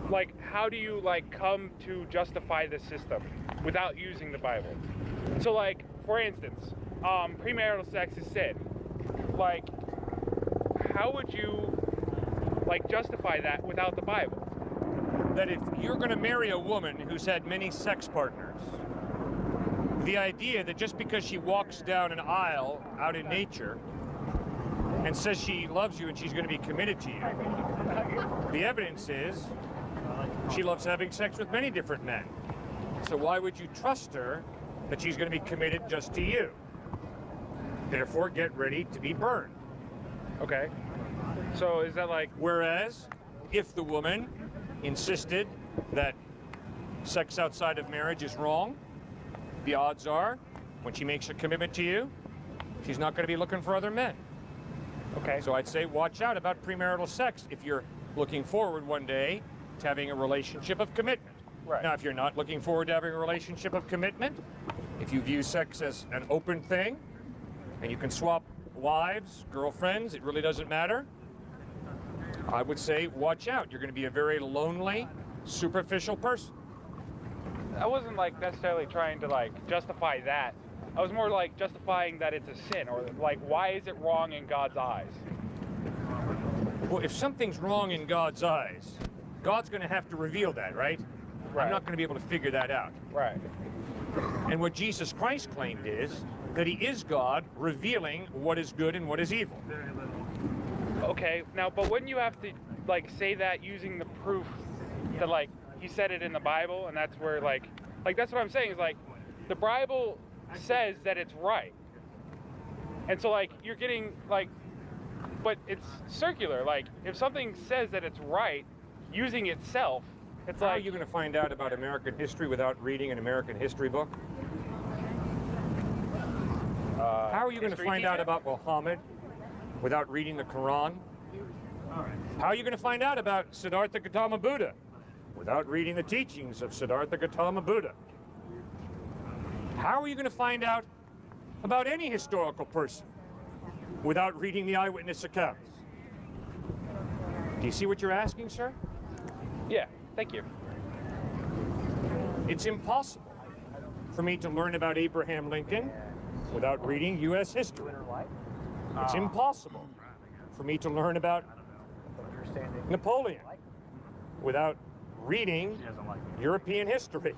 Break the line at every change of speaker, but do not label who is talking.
like, how do you, like, come to justify the system without using the Bible? So, like, for instance, premarital sex is sin. Like, how would you, like, justify that without the Bible?
That if you're going to marry a woman who's had many sex partners, the idea that just because she walks down an aisle out in nature and says she loves you and she's going to be committed to you, the evidence is she loves having sex with many different men. So why would you trust her that she's going to be committed just to you? Therefore, get ready to be burned.
Okay. So is that like...
Whereas, if the woman insisted that sex outside of marriage is wrong, the odds are, when she makes a commitment to you, she's not going to be looking for other men.
Okay.
So I'd say watch out about premarital sex if you're looking forward one day to having a relationship of commitment.
Right.
Now, if you're not looking forward to having a relationship of commitment, if you view sex as an open thing, and you can swap wives, girlfriends, it really doesn't matter, I would say watch out. You're going to be a very lonely, superficial person.
I wasn't, like, necessarily trying to, like, justify that. I was more like justifying that it's a sin, or like, why is it wrong in God's eyes?
Well, if something's wrong in God's eyes, God's going to have to reveal that, right? I'm not going to be able to figure that out.
Right.
And what Jesus Christ claimed is that he is God revealing what is good and what is evil.
Okay, now, but wouldn't you have to, like, say that using the proof that, like, he said it in the Bible, and that's where, like, that's what I'm saying, is, like, the Bible says that it's right. And so, like, you're getting, like, but it's circular. Like, if something says that it's right, using itself, it's like...
How are you going to find out about American history without reading an American history book? How are you going to find out about Muhammad without reading the Quran? How are you going to find out about Siddhartha Gautama Buddha without reading the teachings of Siddhartha Gautama Buddha? How are you going to find out about any historical person without reading the eyewitness accounts? Do you see what you're asking, sir?
Yeah, thank you.
It's impossible for me to learn about Abraham Lincoln without reading U.S. history. It's impossible for me to learn about Napoleon without reading European history.